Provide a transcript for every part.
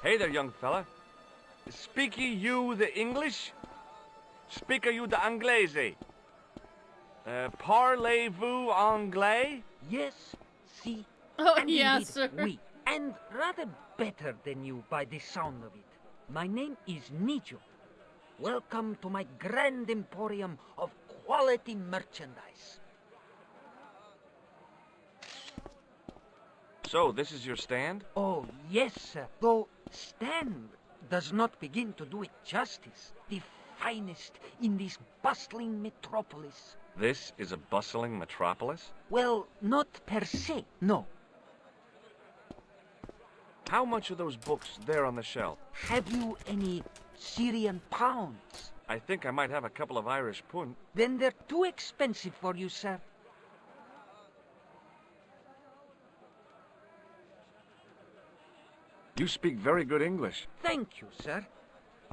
Hey there, young fella. Speaky you the English? Speaker you the Anglese? Parlez-vous anglais? Yes, si, Oh, and yeah, indeed, sir. oui, and rather better than you by the sound of it. My name is Nijo. Welcome to my grand emporium of quality merchandise. So, this is your stand? Oh, yes, sir. Though stand does not begin to do it justice. The finest in this bustling metropolis. This is a bustling metropolis? Well, not per se, no. How much are those books there on the shelf? Have you any Syrian pounds? I think I might have a couple of Irish pund. Then they're too expensive for you, sir. You speak very good English. Thank you, sir.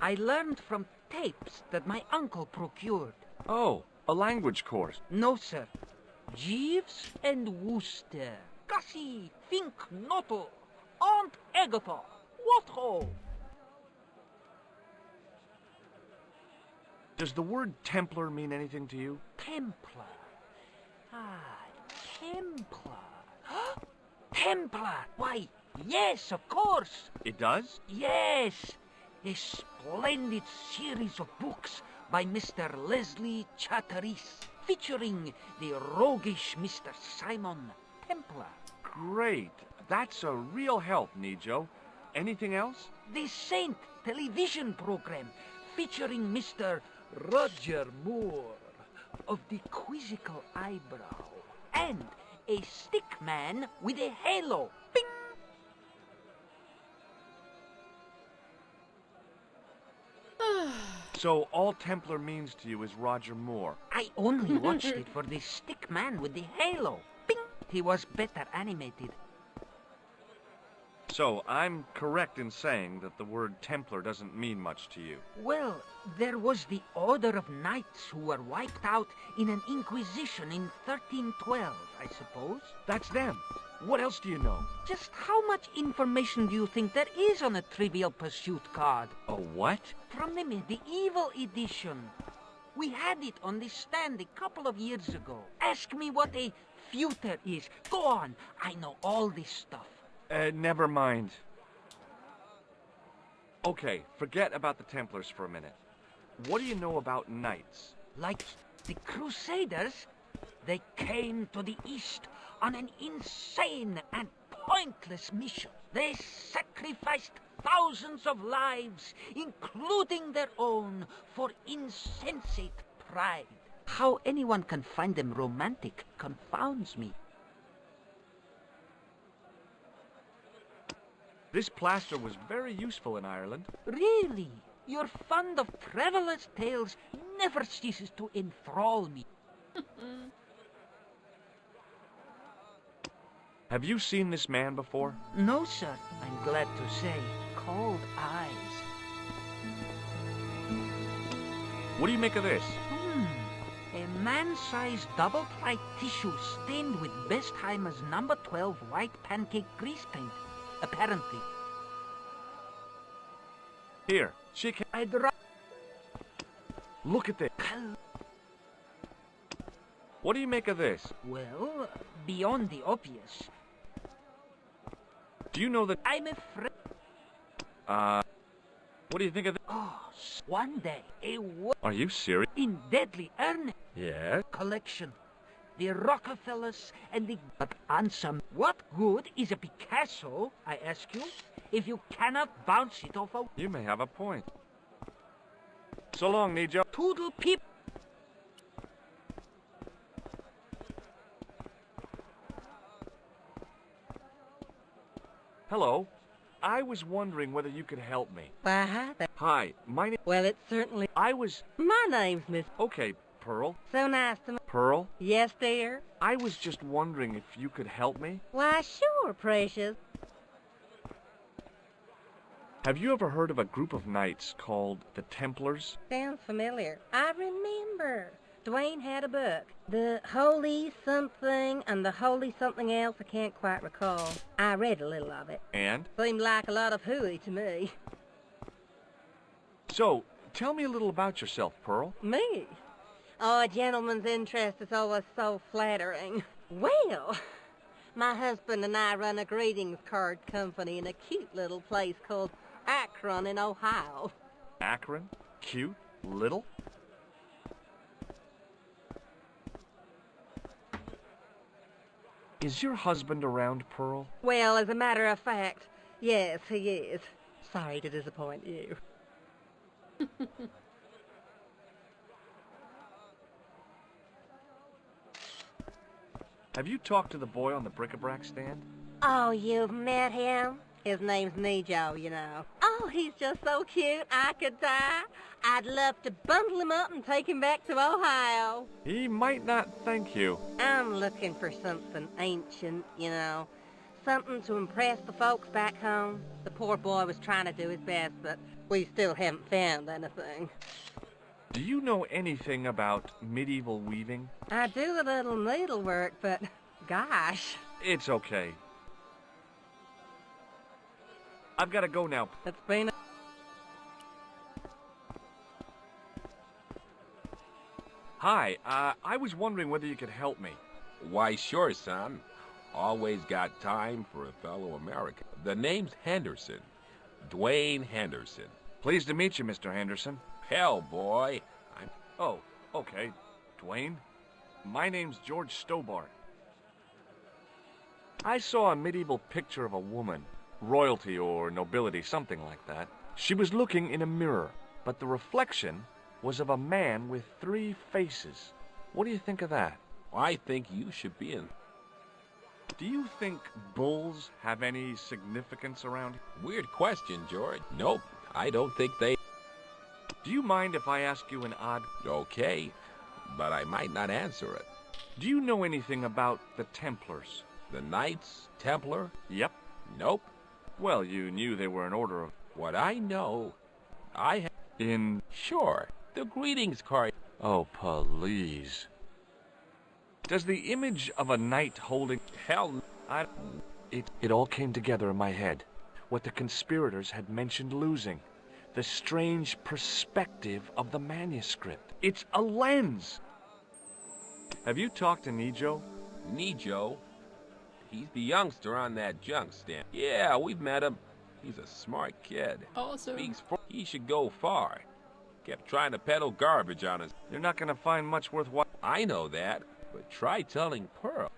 I learned from tapes that my uncle procured. Oh, a language course. No, sir. Jeeves and Wooster. Gussie, Fink, Noto. Aunt Agatha. What ho? Does the word Templar mean anything to you? Templar. Ah, Templar. Templar! Why, yes, of course. It does? Yes. A splendid series of books by Mr. Leslie Charteris, featuring the roguish Mr. Simon Templar. Great. That's a real help, Nijo. Anything else? The Saint television program, featuring Mr. Roger Moore of the quizzical eyebrow, and a stick man with a halo. Bing! So all Templar means to you is Roger Moore. I only watched it for the stick man with the halo. Bing! He was better animated. So I'm correct in saying that the word Templar doesn't mean much to you. Well, there was the Order of Knights who were wiped out in an inquisition in 1312, I suppose. That's them. What else do you know? Just how much information do you think there is on a Trivial Pursuit card? A what? From the medieval edition. We had it on the stand a couple of years ago. Ask me what a feuter is. Go on, I know all this stuff. Never mind. Okay, forget about the Templars for a minute. What do you know about knights? Like the Crusaders, they came to the East on an insane and pointless mission. They sacrificed thousands of lives, including their own, for insensate pride. How anyone can find them romantic confounds me. This plaster was very useful in Ireland. Really? Your fund of travelers' tales never ceases to enthrall me. Have you seen this man before? No, sir, I'm glad to say. Cold eyes. What do you make of this? A man-sized double-ply tissue stained with Bestheimer's number 12 white pancake grease paint, apparently. Here, shake. I'd ra- Look at this. What do you make of this? Well, beyond the obvious, Do you know that... I'm afraid... What do you think of this? Oh, one day, a Are you serious? in deadly earnest Yeah? collection. The Rockefellers and the... But answer me, what good is a Picasso, I ask you, if you cannot bounce it off a... You may have a point. So long, Nijo. Toodle peep... Hello. I was wondering whether you could help me. Why, Hi, my name... well, it's certainly... I was... My name's Miss... Okay, Pearl. So nice to meet... Pearl? Yes, dear? I was just wondering if you could help me. Why, sure, precious. Have you ever heard of a group of knights called the Templars? Sounds familiar. I remember. Dwayne had a book. The Holy Something and the Holy Something Else, I can't quite recall. I read a little of it. And? Seemed like a lot of hooey to me. So, tell me a little about yourself, Pearl. Me? Oh, a gentleman's interest is always so flattering. Well, my husband and I run a greetings card company in a cute little place called Akron in Ohio. Akron? Cute? Little? Is your husband around, Pearl? Well, as a matter of fact, yes, he is. Sorry to disappoint you. Have you talked to the boy on the bric-a-brac stand? Oh, you've met him? His name's Nejo, you know. Oh, he's just so cute, I could die. I'd love to bundle him up and take him back to Ohio. He might not thank you. I'm looking for something ancient, you know. Something to impress the folks back home. The poor boy was trying to do his best, but we still haven't found anything. Do you know anything about medieval weaving? I do a little needlework, but gosh, It's okay. I've got to go now. it's been Hi, I was wondering whether you could help me. Why, sure, son. Always got time for a fellow American. The name's Henderson. Dwayne Henderson. Pleased to meet you, Mr. Henderson. Hell, boy. Oh, okay. Dwayne? My name's George Stobart. I saw a medieval picture of a woman. Royalty or nobility, something like that. She was looking in a mirror, but the reflection was of a man with 3 faces. What do you think of that? I think you should be in. Do you think bulls have any significance around here? Weird question, George. Nope, I don't think they... Do you mind if I ask you an odd... Okay, but I might not answer it. Do you know anything about the Templars? The Knights Templar? Yep. Nope. Well, you knew they were an order of... What I know, I have... In... Sure, the greetings card. Oh, please. Does the image of a knight holding... Hell, It all came together in my head. What the conspirators had mentioned losing. The strange perspective of the manuscript. It's a lens! Have you talked to Nejo? Nejo. He's the youngster on that junk stand. Yeah, we've met him. He's a smart kid. Awesome. He should go far. Kept trying to peddle garbage on us. You're not gonna find much worthwhile. I know that, but try telling Pearl.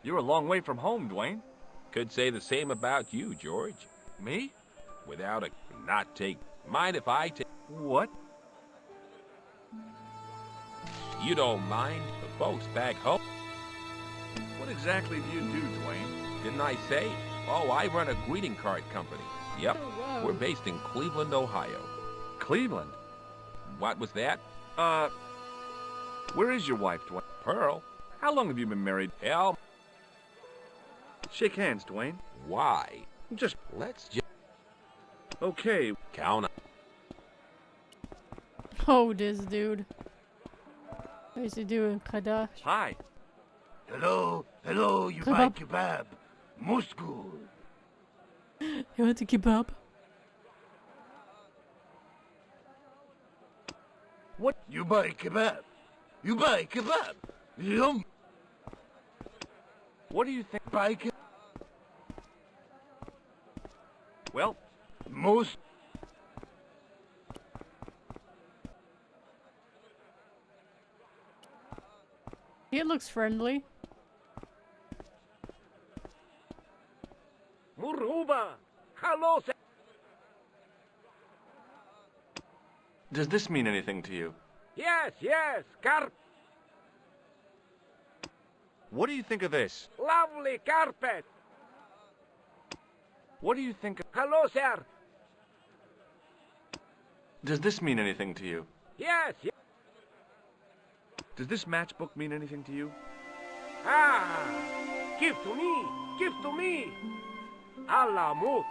You're a long way from home, Dwayne. Could say the same about you, George. Me? Without a not take. Mind if I take? What? You don't mind the folks back home? What exactly do you do, Dwayne? Didn't I say? Oh, I run a greeting card company. Yep. Oh, wow. We're based in Cleveland, Ohio. Cleveland. What was that? Where is your wife, Dwayne? Pearl? How long have you been married? Hell, Shake hands, Dwayne. why? Just... Let's just Okay. count on. Oh, this dude. What is he doing? Kadash? Hi. Hello, you buy kebab. Moscow. You want a kebab? What? You buy kebab. You buy kebab. Yum. What do you think? Buy kebab. Well, Most. He looks friendly. Muruba! Hello, sir. does this mean anything to you? Yes, carpet. What do you think of this? Lovely carpet. What do you think of... Hello, sir. Does this mean anything to you? Yes. Does this matchbook mean anything to you? Ah, give to me. Allah mut.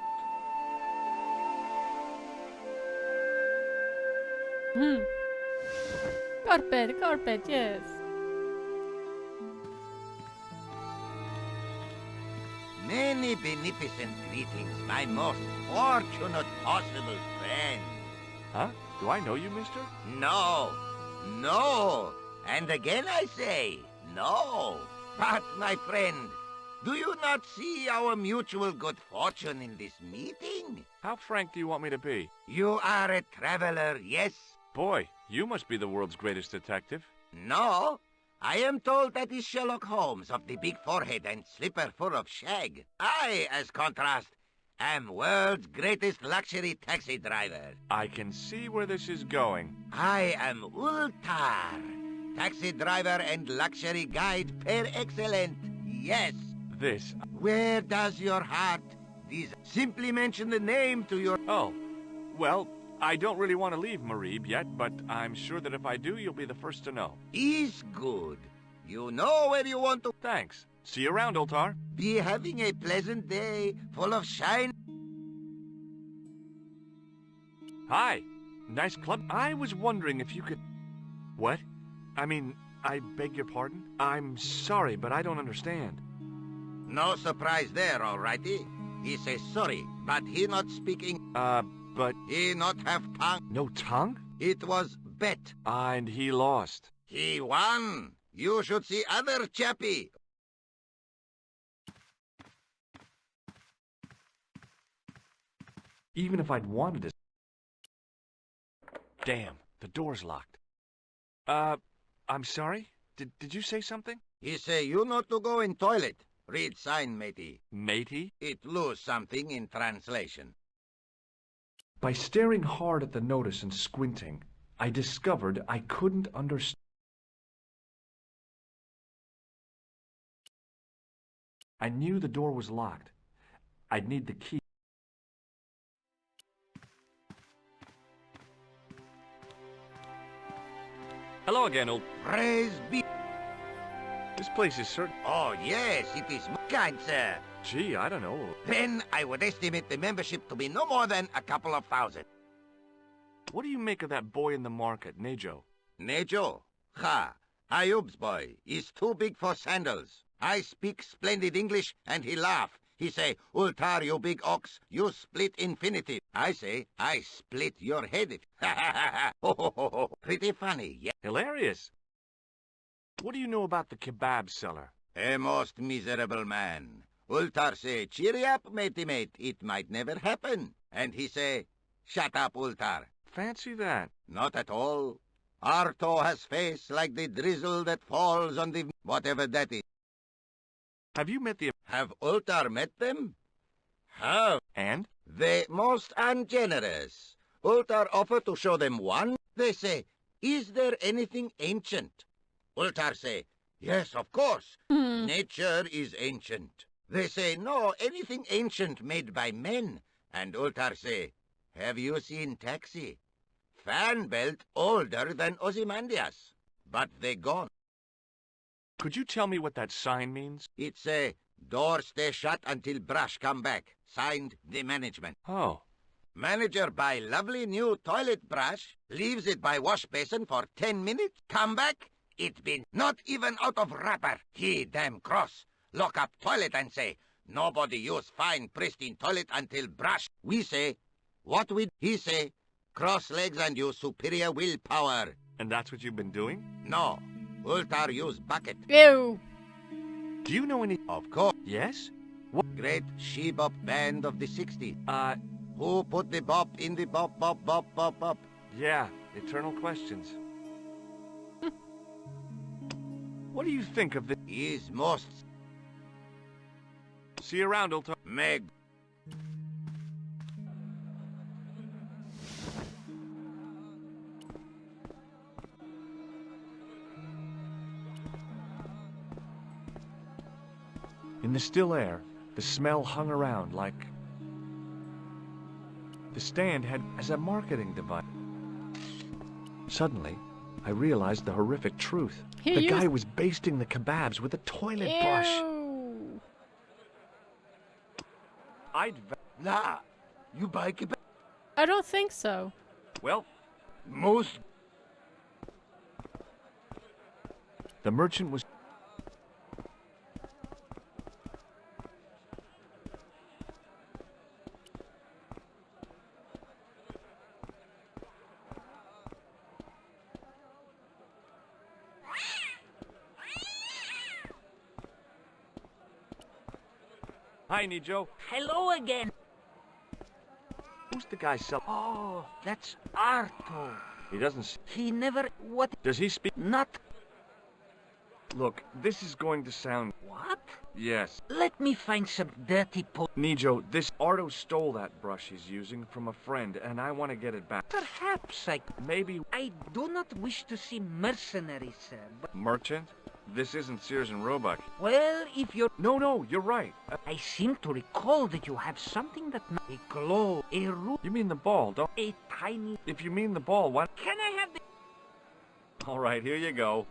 Hmm. Carpet, yes. Man Many beneficent greetings, my most fortunate possible friend. Huh? Do I know you, mister? No, no. And again I say, no. But, my friend, do you not see our mutual good fortune in this meeting? How frank do you want me to be? You are a traveler, yes? Boy, you must be the world's greatest detective. No. I am told that is Sherlock Holmes of the big forehead and slipper full of shag. I, as contrast, am world's greatest luxury taxi driver. I can see where this is going. I am Ultar, taxi driver and luxury guide per excellent. Yes. This... Where does your heart desire? Simply mention the name to your... Oh, well, I don't really want to leave Marib yet, but I'm sure that if I do, you'll be the first to know. Is good. You know where you want to... Thanks. See you around, Ultar. Be having a pleasant day, full of shine. Hi. Nice club. I was wondering if you could... What? I mean, I beg your pardon? I'm sorry, but I don't understand. No surprise there, alrighty. He says sorry, but he not speaking... But... He not have tongue. No tongue? It was bet. And he lost. He won. You should see other chappie. Even if I'd wanted to... Damn, the door's locked. I'm sorry? Did you say something? He say you not to go in toilet. Read sign, matey. Matey? It lose something in translation. By staring hard at the notice and squinting, I discovered I couldn't understand. I knew the door was locked. I'd need the key. Hello again, old... Praise be. This place is certain... Oh, yes, it is kind, sir. Gee, I don't know. Then I would estimate the membership to be no more than a couple of thousand. What do you make of that boy in the market, Nejo? Nejo? Ha! Ayub's boy is too big for sandals. I speak splendid English, and he laugh. He say, Ultar, you big ox, you split infinitive. I say, I split your head. Ha ha ha ha! Ho ho ho ho! Pretty funny, yeah? Hilarious. What do you know about the kebab seller? A most miserable man. Ultar say, cheery up, matey mate, it might never happen. And he say, shut up, Ultar. Fancy that. Not at all. Arto has face like the drizzle that falls on the... whatever that is. Have you met the... Have Ultar met them? Have. And? They most ungenerous. Ultar offer to show them one. They say, is there anything ancient? Ultar say, yes, of course. Nature is ancient. They say, no, anything ancient made by men. And Ultar say, have you seen Taxi? Fan belt older than Ozymandias. But they gone. Could you tell me what that sign means? It say, door stay shut until brush come back. Signed, the management. Oh. Manager buy lovely new toilet brush, leaves it by wash basin for 10 minutes, come back, it been not even out of wrapper. He damn cross. Lock up toilet and say, nobody use fine pristine toilet until brush. We say, what we... He say, cross legs and use superior willpower. And that's what you've been doing? No. Ultar use bucket. Ew. Do you know any... Of course. Yes? Great she-bop band of the 60s. Who put the bop in the bop, bop, bop, bop, bop? Yeah, eternal questions. What do you think of this? Is most... See you around, Ultar. Meg. In the still air, the smell hung around like... The stand had as a marketing device. Suddenly, I realized the horrific truth. The guy was basting the kebabs with a toilet brush. Nah, you buy kebab. I don't think so. Well, Most... the merchant was... Hi, Nijo. Hello again. Who's the guy selling? Oh, that's Arto. He doesn't. He never... What? Does he speak? Not... Look, this is going to sound. What? Yes. Let me find some dirty Nijo, this Arto stole that brush he's using from a friend, and I want to get it back. Perhaps I... Maybe. I do not wish to see mercenaries, sir, but... Merchant? This isn't Sears and Roebuck. Well, if you're... No, you're right. I seem to recall that you have something that... A glow, a root, You mean the ball, don't... a tiny... If you mean the ball, why... Can I have the... All right, here you go.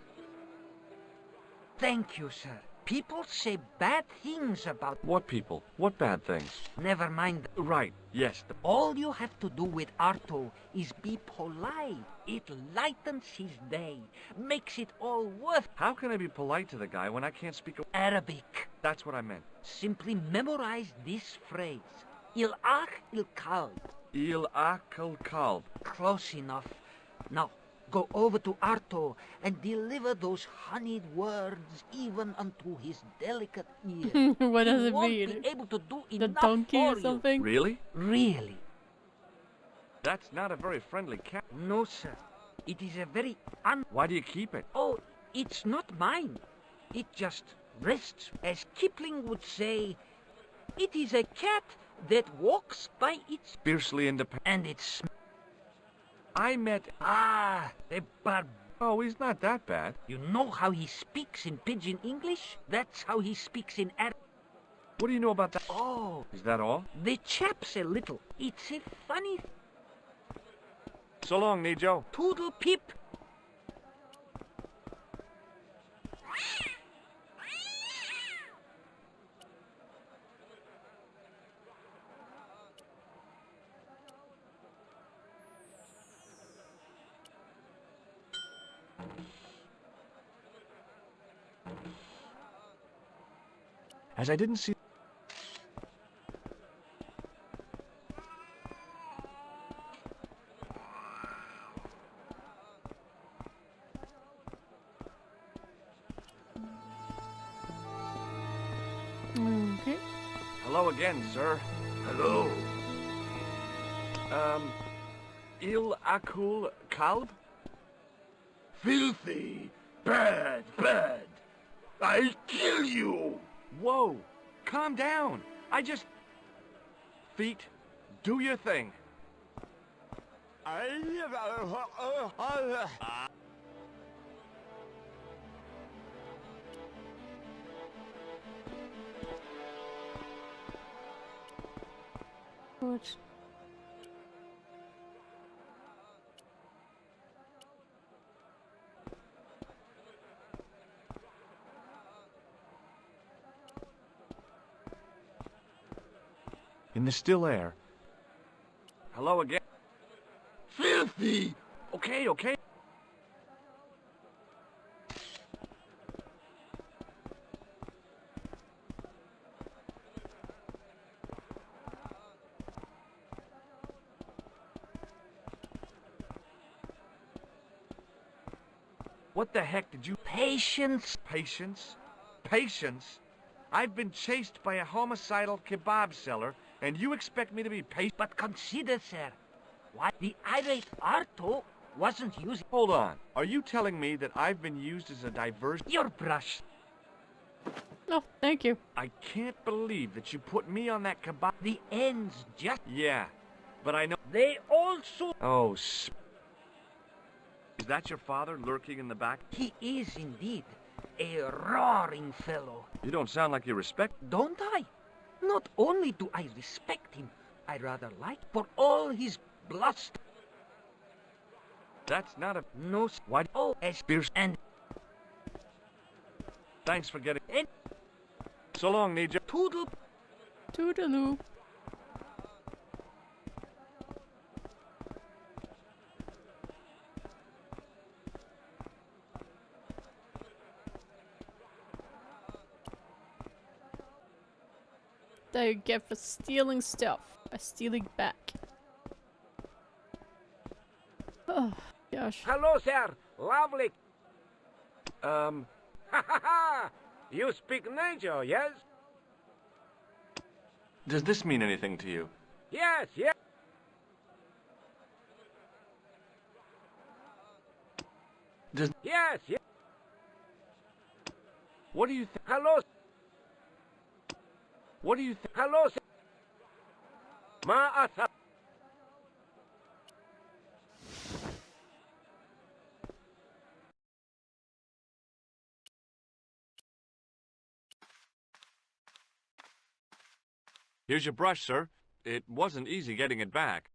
Thank you, sir. People say bad things about... What people? What bad things? Never mind. Right, yes. All you have to do with Arto is be polite. It lightens his day, makes it all worth... How can I be polite to the guy when I can't speak Arabic. That's what I meant. Simply memorize this phrase. Il ach il kalb. Il akal kalb. Close enough. Now, go over to Arto and deliver those honeyed words even unto his delicate ear. What does He it won't mean? be able to do The enough donkey for or something? Really? You. Really? That's not a very friendly cat. No, sir. It is a very Why do you keep it? Oh, it's not mine. It just rests. As Kipling would say, it is a cat that walks by its... Fiercely independent. And it's... I met... Ah, a barb... Oh, he's not that bad. You know how he speaks in Pidgin English? That's how he speaks in Arabic. What do you know about that? Oh, Is that all? the chap's a little. It's a funny So long, Nijo. toodle pip. As I didn't see... Okay. Hello again, sir. Hello. Il akul kalb? Filthy. Bad. I'll kill you. Whoa! Calm down! I just... Feet, do your thing. What? In the still air. Hello again. Filthy. Okay. What the heck did you... Patience. Patience? I've been chased by a homicidal kebab seller, and you expect me to be patient? But consider, sir, why the irate Arto wasn't using Hold on. Are you telling me that I've been used as a diversion? your brush. Oh, thank you. I can't believe that you put me on that kebab... The ends just... Yeah, but I know... They also... Oh, Is that your father lurking in the back? He is indeed a roaring fellow. You don't sound like you respect... Don't I? Not only do I respect him, I rather like for all his bluster. That's not a... No, Why... oh, as Fierce... and Thanks for getting... and So long, Nijo. toodle. Toodaloo. That you get for stealing stuff. By stealing back. Oh, gosh. Hello, sir. Lovely. Um... Ha ha ha! You speak Nijo, yes? Does this mean anything to you? Yes, yes. Does... Yes, yes. What do you think? Hello. What do you think? Hello. Ma'asa. Here's your brush, sir. It wasn't easy getting it back.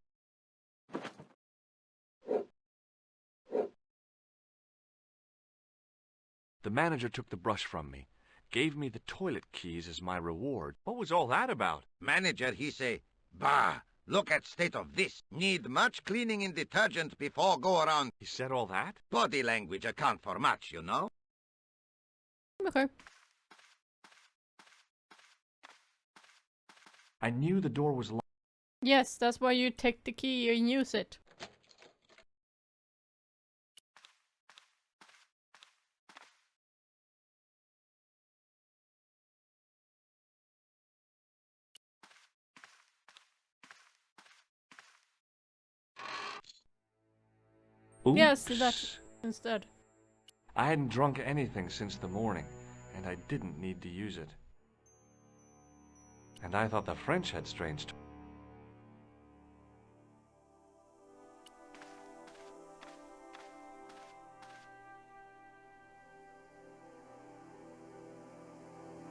The manager took the brush from me, gave me the toilet keys as my reward. What was all that about? Manager, he say, bah, look at state of this. Need much cleaning in detergent before go around. He said all that? Body language account for much, you know? Okay. I knew the door was locked. Yes, that's why you take the key and use it. Yes, that instead. I hadn't drunk anything since the morning, and I didn't need to use it. And I thought the French had strange...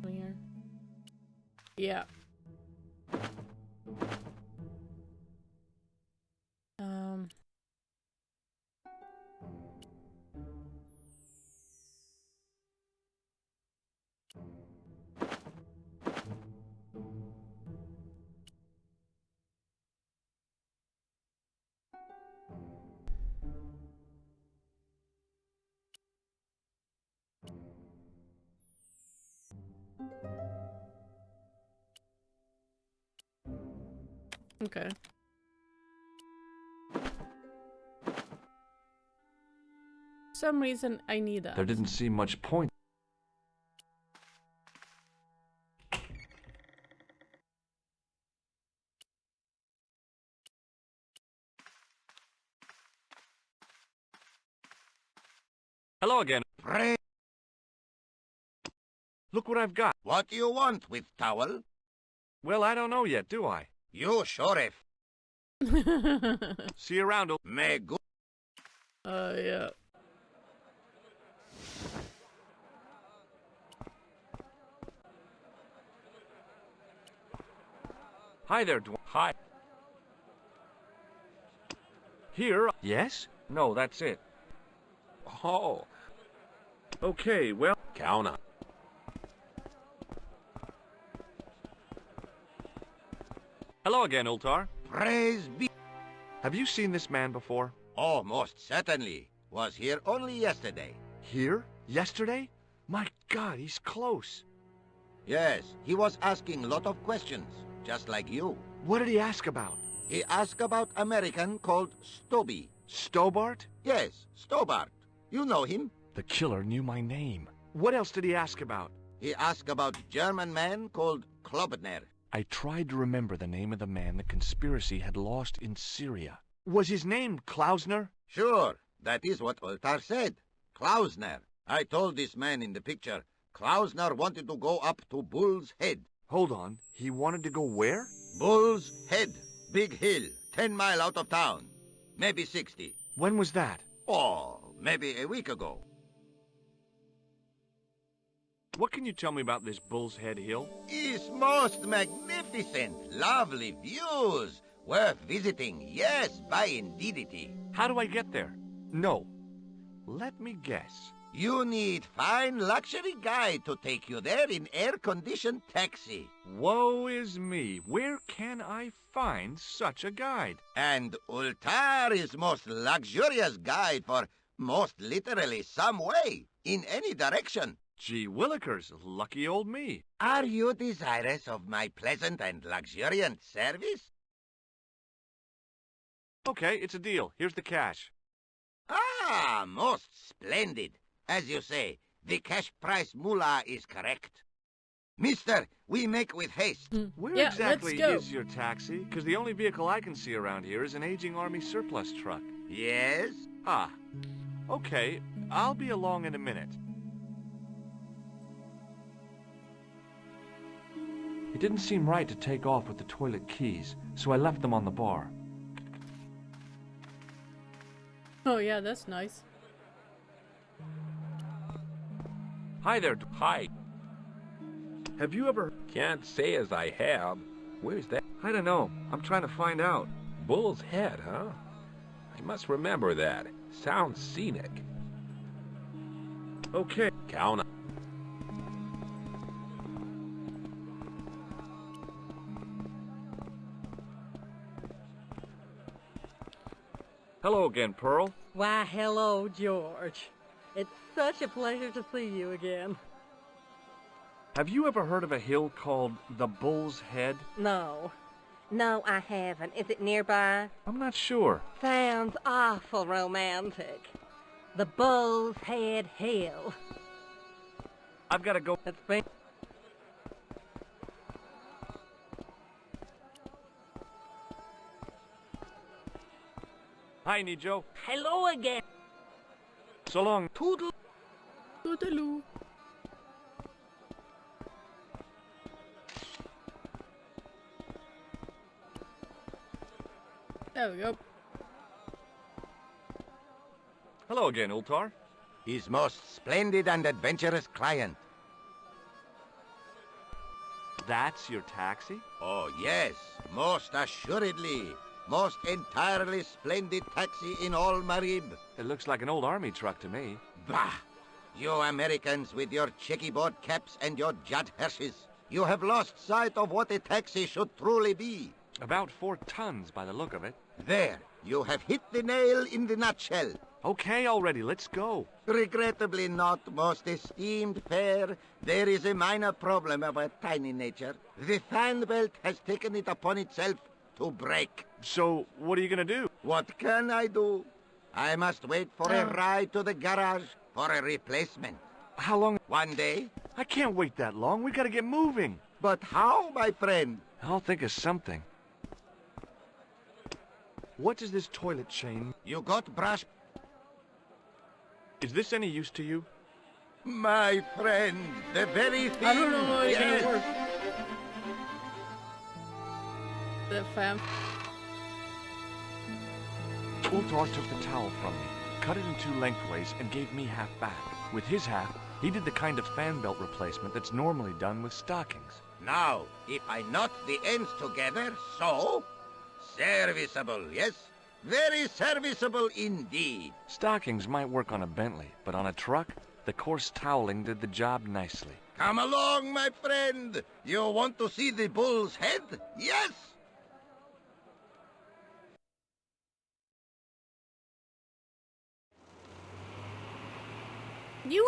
Here. Yeah. Okay. For some reason I need that. There didn't seem much point. Hello again. Pray, Look what I've got. what do you want with towel? Well, I don't know yet, do I? You sheriff. See you around. May good. Yeah. Hi there, Dwayne. Hi. Here? Yes? No, that's it. Oh, Okay, well... count on. Hello again, Ultar. Praise be. Have you seen this man before? Oh, most certainly. Was here only yesterday. Here? Yesterday? My God, he's close. Yes, he was asking lot of questions, just like you. What did he ask about? He asked about American called Stoby. Stobart? Yes, Stobart. You know him? The killer knew my name. What else did he ask about? He asked about German man called Klobner. I tried to remember the name of the man the conspiracy had lost in Syria. Was his name Klausner? Sure, that is what Ultar said. Klausner. I told this man in the picture, Klausner wanted to go up to Bull's Head. Hold on, he wanted to go where? Bull's Head. Big hill, 10 mile out of town. Maybe 60. When was that? Oh, maybe a week ago. What can you tell me about this Bull's Head Hill? It's most magnificent. Lovely views. Worth visiting. Yes, by indeedity. How do I get there? No. Let me guess. You need fine luxury guide to take you there in air-conditioned taxi. Woe is me. Where can I find such a guide? And Ultar is most luxurious guide for most literally some way, in any direction. Gee willikers, lucky old me. Are you desirous of my pleasant and luxuriant service? Okay, it's a deal. Here's the cash. Ah, most splendid. As you say, the cash price mullah is correct. Mister, we make with haste. Where Yeah, exactly let's go. is your taxi? Because the only vehicle I can see around here is an aging army surplus truck. Yes? Ah, okay. I'll be along in a minute. It didn't seem right to take off with the toilet keys, so I left them on the bar. Oh yeah, that's nice. Hi there. Hi. Have you ever... Can't say as I have. Where's that? I don't know. I'm trying to find out. Bull's Head, huh? I must remember that. Sounds scenic. Okay. Count on. Hello again, Pearl. Why, hello, George. It's such a pleasure to see you again. Have you ever heard of a hill called the Bull's Head? No. No, I haven't. Is it nearby? I'm not sure. Sounds awful romantic. The Bull's Head Hill. I've got to go. That's been... Hi, Nijo. Hello again. So long. Toodle. Toodaloo. There we go. Hello again, Ultar. His most splendid and adventurous client. That's your taxi? Oh, yes, most assuredly. Most entirely splendid taxi in all Marib. It looks like an old army truck to me. Bah! You Americans with your checkerboard caps and your Judd Hirsches. You have lost sight of what a taxi should truly be. About 4 tons by the look of it. There, you have hit the nail in the nutshell. Okay, already, let's go. Regrettably not, most esteemed pair. There is a minor problem of a tiny nature. The fan belt has taken it upon itself to break. So, what are you gonna do? What can I do? I must wait for a ride to the garage for a replacement. How long? One day? I can't wait that long. We gotta get moving. But how, my friend? I'll think of something. What does this toilet chain... You got brush... Is this any use to you? My friend, the very thing... I don't know how it's yes. gonna work. The fam. Ultar took the towel from me, cut it in 2 lengthways, and gave me half back. With his half, he did the kind of fan belt replacement that's normally done with stockings. Now, if I knot the ends together, so... Serviceable, yes? Very serviceable indeed. Stockings might work on a Bentley, but on a truck, the coarse toweling did the job nicely. Come along, my friend. You want to see the bull's head? Yes? Yui!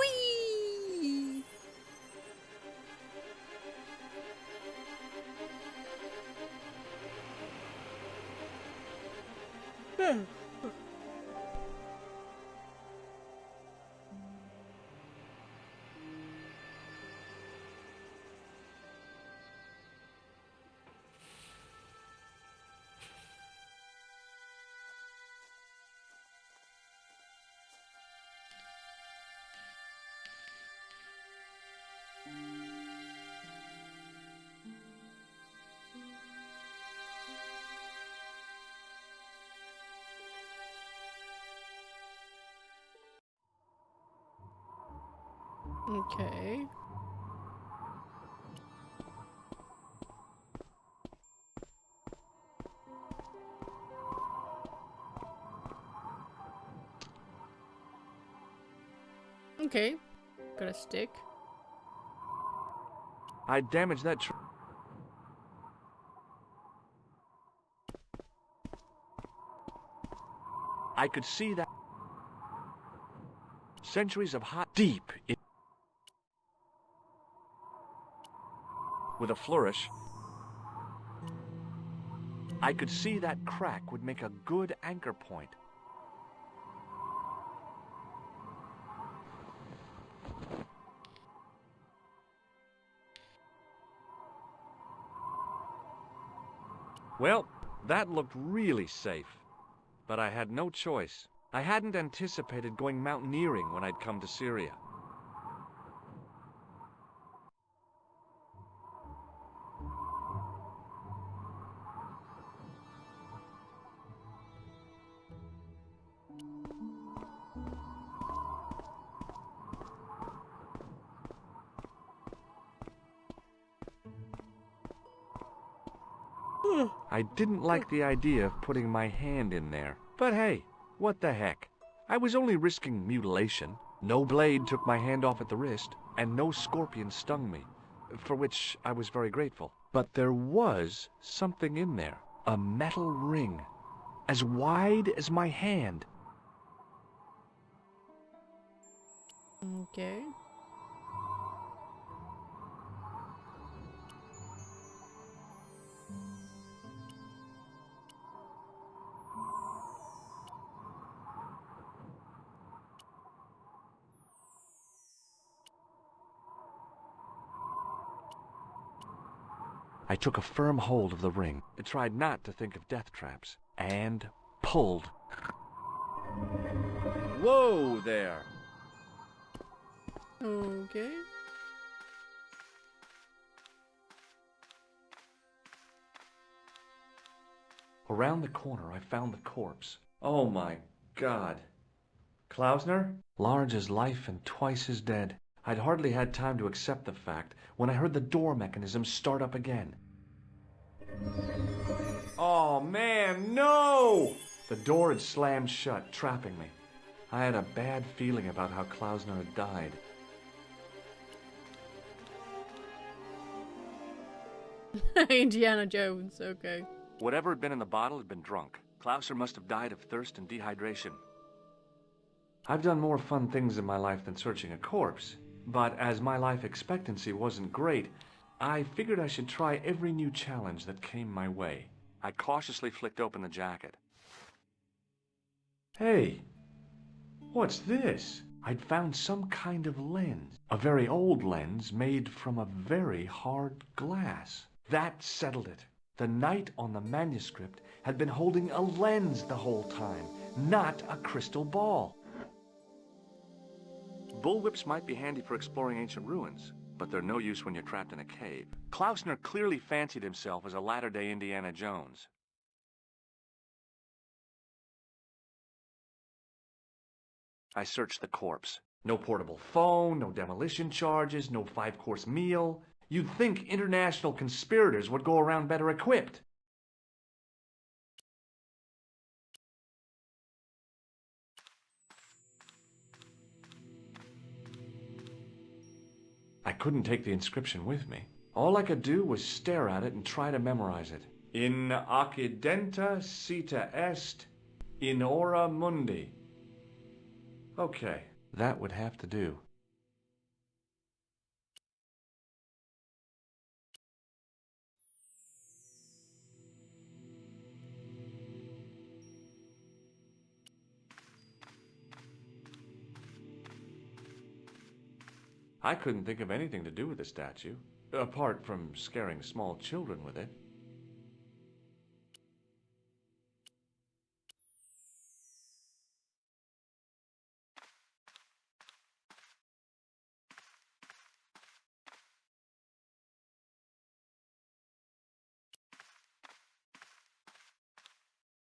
Okay. Okay. Got a stick. I damaged that I could see that centuries of hot deep in with a flourish. I could see that crack would make a good anchor point. Well, that looked really safe. But I had no choice. I hadn't anticipated going mountaineering when I'd come to Syria. I didn't like the idea of putting my hand in there. But hey, what the heck? I was only risking mutilation. No blade took my hand off at the wrist, and no scorpion stung me, for which I was very grateful. But there was something in there. A metal ring, as wide as my hand. Okay. I took a firm hold of the ring, tried not to think of death traps, and pulled. Whoa there! Okay. Around the corner, I found the corpse. Oh my God. Klausner? Large as life and twice as dead. I'd hardly had time to accept the fact when I heard the door mechanism start up again. Oh man, no! The door had slammed shut, trapping me. I had a bad feeling about how Klausner had died. Indiana Jones, okay. Whatever had been in the bottle had been drunk. Klausner must have died of thirst and dehydration. I've done more fun things in my life than searching a corpse, but as my life expectancy wasn't great, I figured I should try every new challenge that came my way. I cautiously flicked open the jacket. Hey, what's this? I'd found some kind of lens. A very old lens made from a very hard glass. That settled it. The knight on the manuscript had been holding a lens the whole time, not a crystal ball. Bullwhips might be handy for exploring ancient ruins, but they're no use when you're trapped in a cave. Klausner clearly fancied himself as a latter-day Indiana Jones. I searched the corpse. No portable phone, no demolition charges, no 5-course meal. You'd think international conspirators would go around better equipped. I couldn't take the inscription with me. All I could do was stare at it and try to memorize it. In occidenta sita est, in ora mundi. Okay, that would have to do. I couldn't think of anything to do with the statue, apart from scaring small children with it.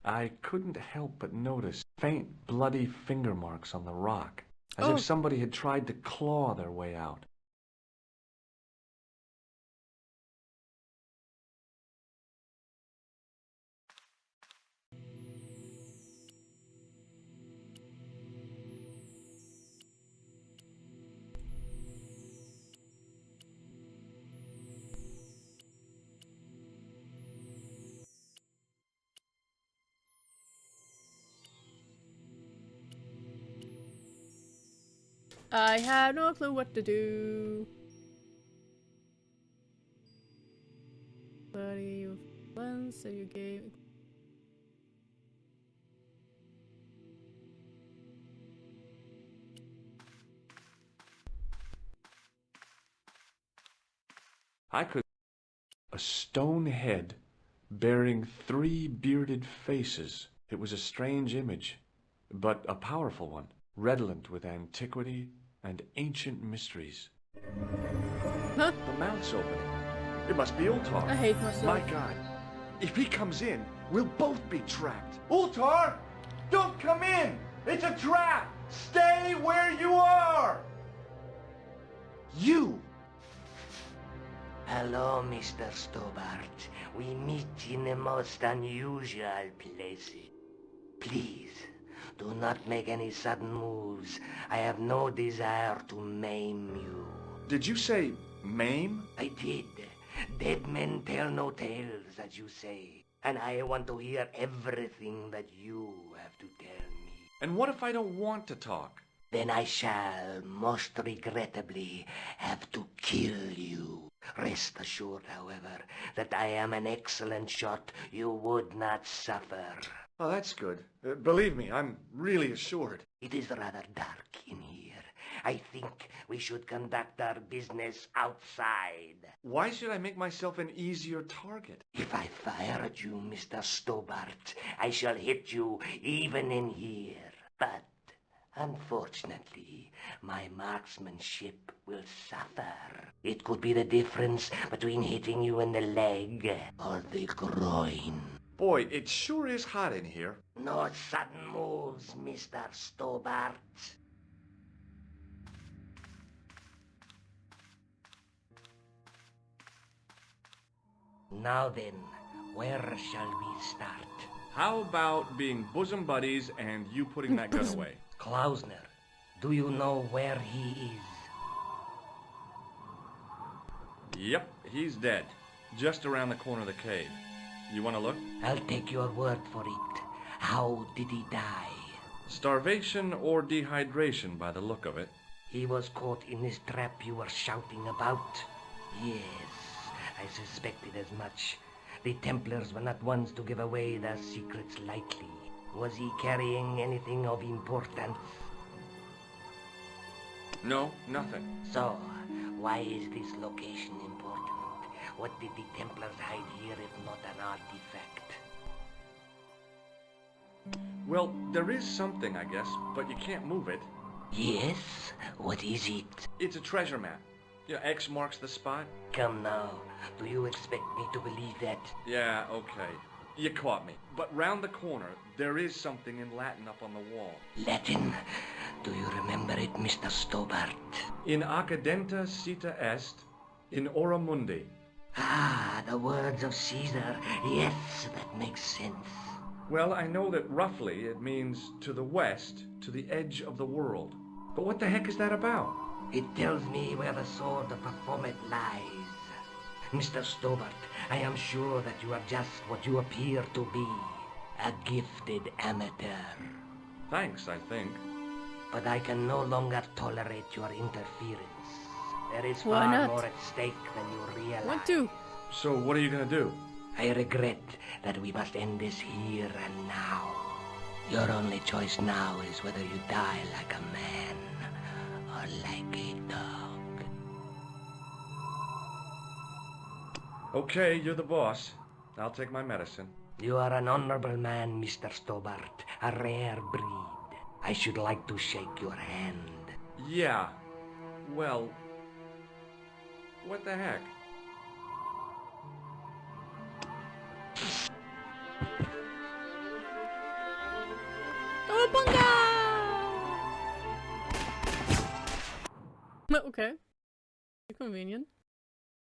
I couldn't help but notice faint bloody finger marks on the rock, as if somebody had tried to claw their way out. I have no clue what to do. But you once so you gave. I could. A stone head, bearing 3 bearded faces. It was a strange image, but a powerful one, redolent with antiquity and ancient mysteries. Huh? The mouth's opening. It must be Ultar. I hate myself. My God. If he comes in, we'll both be trapped. Ultar! Don't come in! It's a trap! Stay where you are! You! Hello, Mr. Stobart. We meet in the most unusual places. Please, do not make any sudden moves. I have no desire to maim you. Did you say maim? I did. Dead men tell no tales, as you say. And I want to hear everything that you have to tell me. And what if I don't want to talk? Then I shall, most regrettably, have to kill you. Rest assured, however, that I am an excellent shot you would not suffer. Oh, that's good. Believe me, I'm really assured. It is rather dark in here. I think we should conduct our business outside. Why should I make myself an easier target? If I fire at you, Mr. Stobart, I shall hit you even in here. But, unfortunately, my marksmanship will suffer. It could be the difference between hitting you in the leg or the groin. Boy, it sure is hot in here. No sudden moves, Mr. Stobart. Now then, where shall we start? How about being bosom buddies and you putting that gun away? Klausner, do you know where he is? Yep, he's dead. Just around the corner of the cave. You want to look? I'll take your word for it. How did he die? Starvation or dehydration by the look of it. He was caught in this trap you were shouting about? Yes, I suspected as much. The Templars were not ones to give away their secrets lightly. Was he carrying anything of importance? No, nothing. So, why is this location important? What did the Templars hide here if not an artifact? Well, there is something, I guess, but you can't move it. Yes? What is it? It's a treasure map. Yeah, X marks the spot. Come now, do you expect me to believe that? Yeah, okay. You caught me. But round the corner, there is something in Latin up on the wall. Latin? Do you remember it, Mr. Stobart? In accidenta cita est, in ora mundi. Ah, the words of Caesar. Yes, that makes sense. Well, I know that roughly it means to the west, to the edge of the world. But what the heck is that about? It tells me where the sword of Baphomet lies. Mr. Stobart, I am sure that you are just what you appear to be. A gifted amateur. Thanks, I think. But I can no longer tolerate your interference. There is Why far not? more at stake than you realize. Want to? So what are you gonna do? I regret that we must end this here and now. Your only choice now is whether you die like a man or like a dog. Okay, you're the boss. I'll take my medicine. You are an honorable man, Mr. Stobart, a rare breed. I should like to shake your hand. Yeah. Well, what the heck? Cowabunga! Okay. Convenient.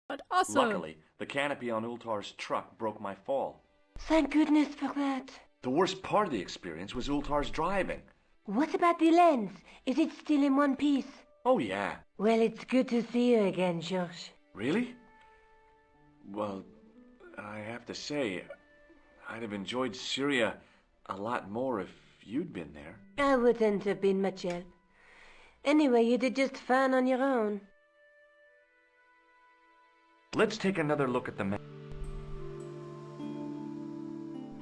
But awesome. Luckily, the canopy on Ultar's truck broke my fall. Thank goodness for that. The worst part of the experience was Ultar's driving. What about the lens? Is it still in one piece? Oh, yeah. Well, it's good to see you again, Josh. Really? Well, I have to say, I'd have enjoyed Syria a lot more if you'd been there. I wouldn't have been much help. Anyway, you did just fine on your own. Let's take another look at the map.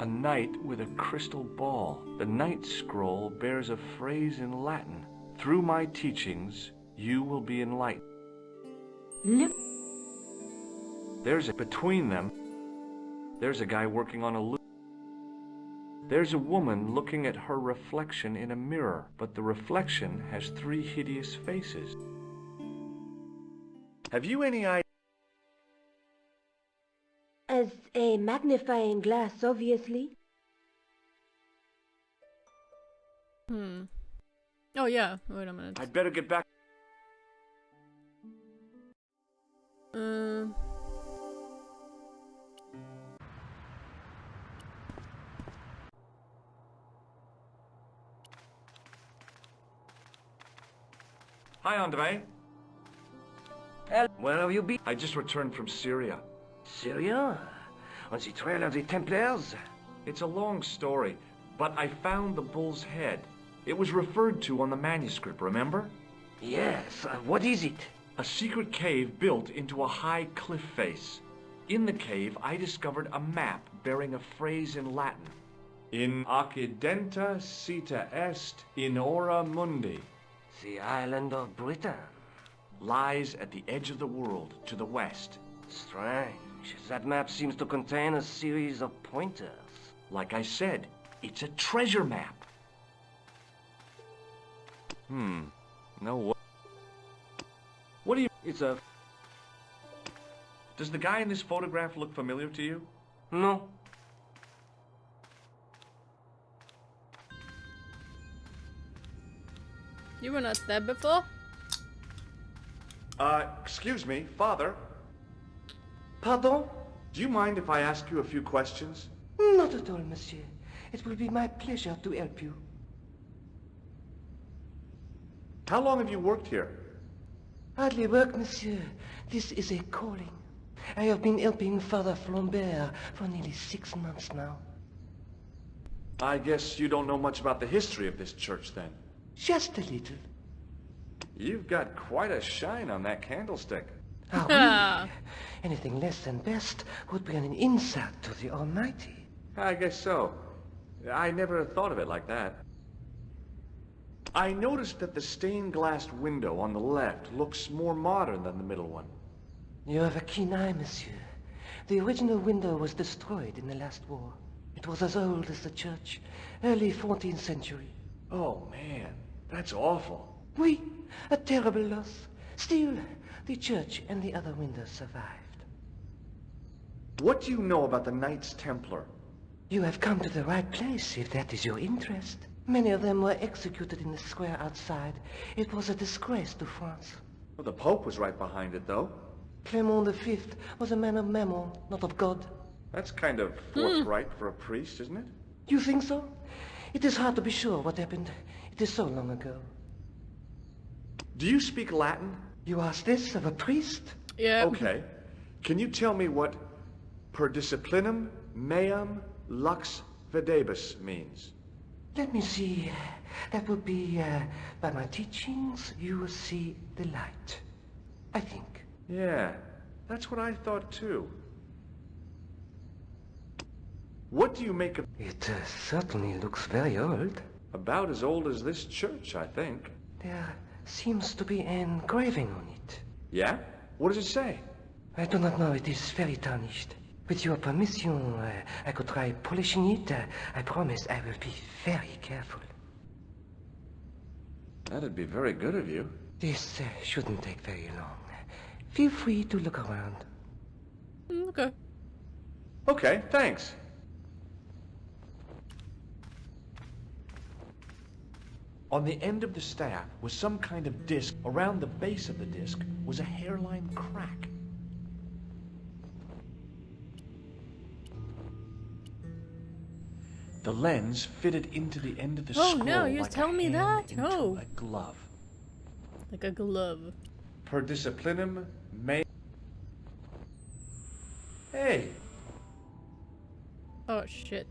A knight with a crystal ball. The Knight Scroll bears a phrase in Latin. Through my teachings, you will be enlightened. Look. There's a between them. There's a guy working on a loop. There's a woman looking at her reflection in a mirror, but the reflection has 3 hideous faces. Have you any idea? As a magnifying glass, obviously. Oh yeah, wait a minute. I'd better get back. Hi, Andre. Where have you been? I just returned from Syria. Syria? On the trail of the Templars? It's a long story, but I found the bull's head. It was referred to on the manuscript, remember? Yes, what is it? A secret cave built into a high cliff face. In the cave, I discovered a map bearing a phrase in Latin. In accidenta sita est in ora mundi. The island of Britain. Lies at the edge of the world, to the west. Strange. That map seems to contain a series of pointers. Like I said, it's a treasure map. No way. What do you... It's a... Does the guy in this photograph look familiar to you? No. You were not there before? Excuse me, Father. Pardon? Do you mind if I ask you a few questions? Not at all, monsieur. It will be my pleasure to help you. How long have you worked here? Hardly work, monsieur. This is a calling. I have been helping Father Flambert for nearly 6 months now. I guess you don't know much about the history of this church, then. Just a little. You've got quite a shine on that candlestick. Ah, oui. Anything less than best would be an insult to the Almighty. I guess so. I never thought of it like that. I noticed that the stained glass window on the left looks more modern than the middle one. You have a keen eye, monsieur. The original window was destroyed in the last war. It was as old as the church, early 14th century. Oh, man, that's awful. Oui, a terrible loss. Still, the church and the other windows survived. What do you know about the Knights Templar? You have come to the right place, if that is your interest. Many of them were executed in the square outside. It was a disgrace to France. Well, the Pope was right behind it, though. Clement V was a man of mammon, not of God. That's kind of forthright for a priest, isn't it? You think so? It is hard to be sure what happened. It is so long ago. Do you speak Latin? You ask this of a priest? Yeah. Okay. Can you tell me what per disciplinum meam lux videbus means? Let me see. That would be, by my teachings, you will see the light. I think. Yeah, that's what I thought too. What do you make of... It certainly looks very old. About as old as this church, I think. There seems to be an engraving on it. Yeah? What does it say? I do not know. It is very tarnished. With your permission, I could try polishing it. I promise I will be very careful. That'd be very good of you. This shouldn't take very long. Feel free to look around. Okay. Okay, thanks. On the end of the staff was some kind of disc. Around the base of the disc was a hairline crack. The lens fitted into the end of the scroll. Oh no, you're like telling me that? into Oh. a glove. Like a glove. Per disciplinum me... Hey! Oh shit.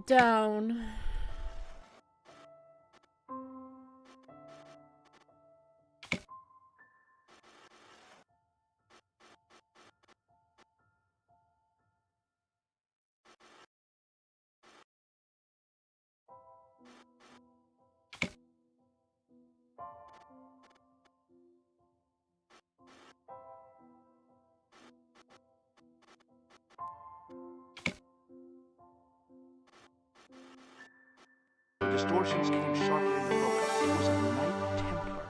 Down. distortions came sharply into focus, it was a Knight Templar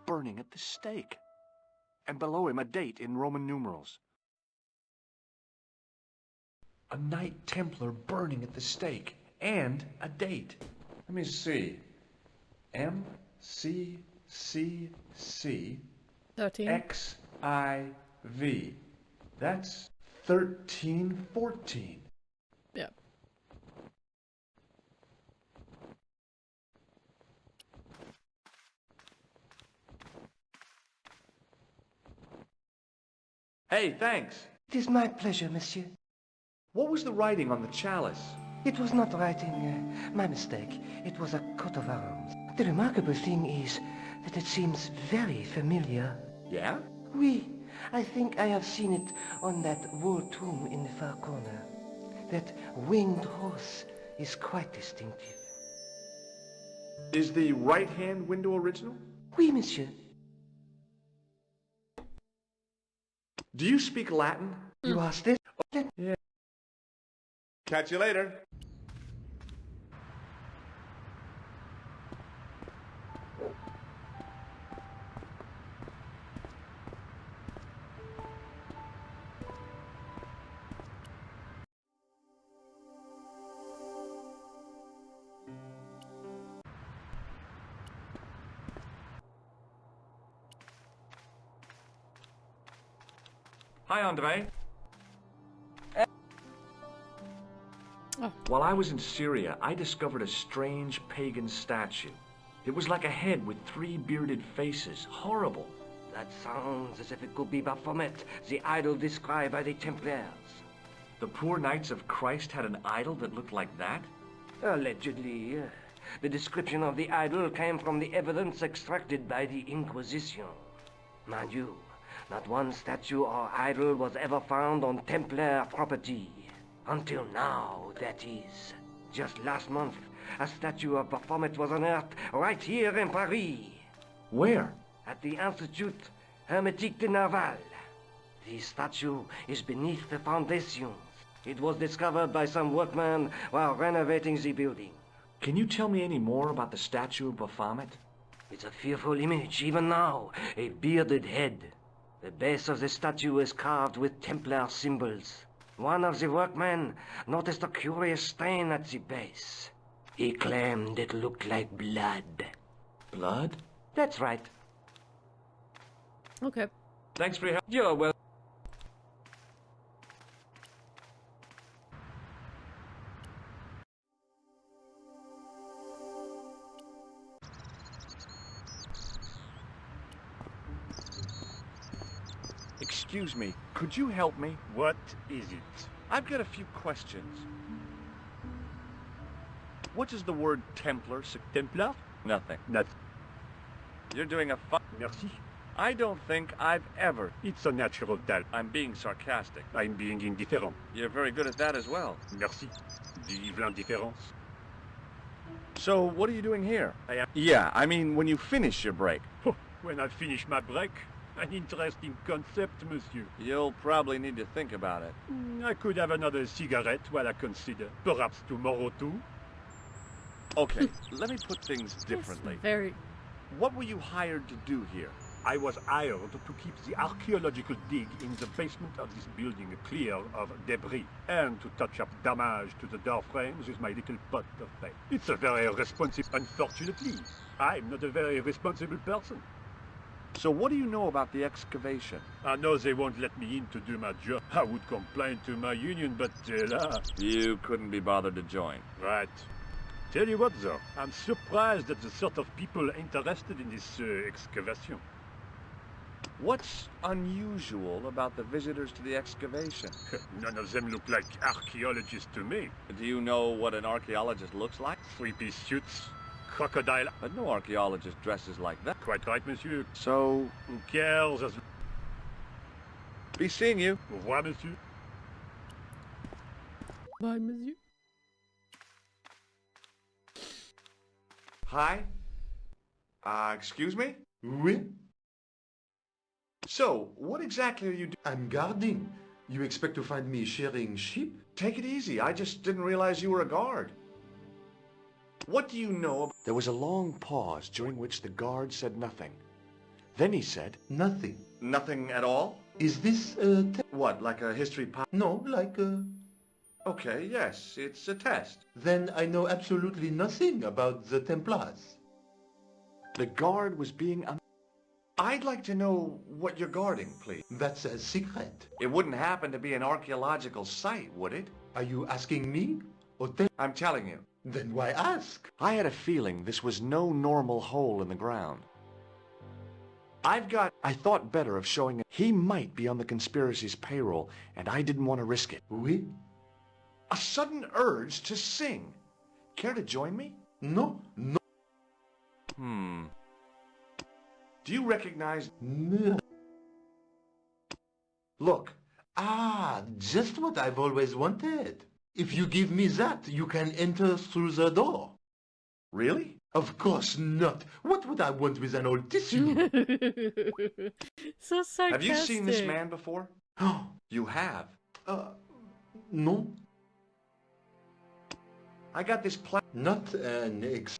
burning at the stake. And below him a date in Roman numerals. A Knight Templar burning at the stake. And a date. Let me see. MCCC 13. XIV. That's 1314. Yeah. Hey, thanks. It is my pleasure, monsieur. What was the writing on the chalice? It was not writing, my mistake. It was a coat of arms. The remarkable thing is that it seems very familiar. Yeah? Oui, I think I have seen it on that wall tomb in the far corner. That winged horse is quite distinctive. Is the right-hand window original? Oui, monsieur. Do you speak Latin? You asked this? Yeah. Catch you later. Hi, Andre. Oh. While I was in Syria, I discovered a strange pagan statue. It was like a head with 3 bearded faces. Horrible. That sounds as if it could be Baphomet, the idol described by the Templars. The poor Knights of Christ had an idol that looked like that? Allegedly. The description of the idol came from the evidence extracted by the Inquisition. Mind you, not one statue or idol was ever found on Templar property. Until now, that is. Just last month, a statue of Baphomet was unearthed right here in Paris. Where? At the Institut Hermétique de Naval. The statue is beneath the foundations. It was discovered by some workmen while renovating the building. Can you tell me any more about the statue of Baphomet? It's a fearful image, even now. A bearded head. The base of the statue is carved with Templar symbols. One of the workmen noticed a curious stain at the base. He claimed it looked like blood. Blood? That's right. Okay. Thanks for your help. You're welcome. Excuse me, could you help me? What is it? I've got a few questions. What does the word Templar Templar? Nothing. Not. You're doing a Merci. I don't think I've ever. It's a natural talent. I'm being sarcastic. I'm being indifferent. You're very good at that as well. Merci. Vive l'indifférence. So, what are you doing here? I am. Yeah, I mean, when you finish your break. When I finish my break, an interesting concept, monsieur. You'll probably need to think about it. I could have another cigarette while I consider. Perhaps tomorrow too. Okay, let me put things differently. Yes, very. What were you hired to do here? I was hired to keep the archaeological dig in the basement of this building clear of debris and to touch up damage to the door frames with my little pot of paint. It's a very responsible... Unfortunately, I'm not a very responsible person. So what do you know about the excavation? I know they won't let me in to do my job. I would complain to my union, but You couldn't be bothered to join. Right. Tell you what, though, I'm surprised at the sort of people interested in this excavation. What's unusual about the visitors to the excavation? None of them look like archaeologists to me. Do you know what an archaeologist looks like? Three-piece suits, crocodile... But no archaeologist dresses like that. Quite right, monsieur. So... Who cares as... Be seeing you. Au revoir, monsieur. Bye, monsieur. Hi? Excuse me? Oui? So, what exactly are you doing? I'm guarding. You expect to find me shearing sheep? Take it easy. I just didn't realize you were a guard. What do you know? There was a long pause during which the guard said nothing. Then he said, Nothing. "Nothing at all? Is this What, like a history No, like Okay, yes, it's a test." Then I know absolutely nothing about the Templars. The guard was being I'd like to know what you're guarding, please. That's a secret. It wouldn't happen to be an archaeological site, would it? Are you asking me? Or I'm telling you. then why ask? I had a feeling this was no normal hole in the ground. I thought better of showing he might be on the conspiracy's payroll, and I didn't want to risk it. Oui? A sudden urge to sing. Care to join me? No, no. Do you recognize... No. Look, Ah, just what I've always wanted. If you give me that, you can enter through the door. really? Of course not. What would I want with an old tissue? So sarcastic. Have you seen this man before? Oh, You have. no, I got this not an ex.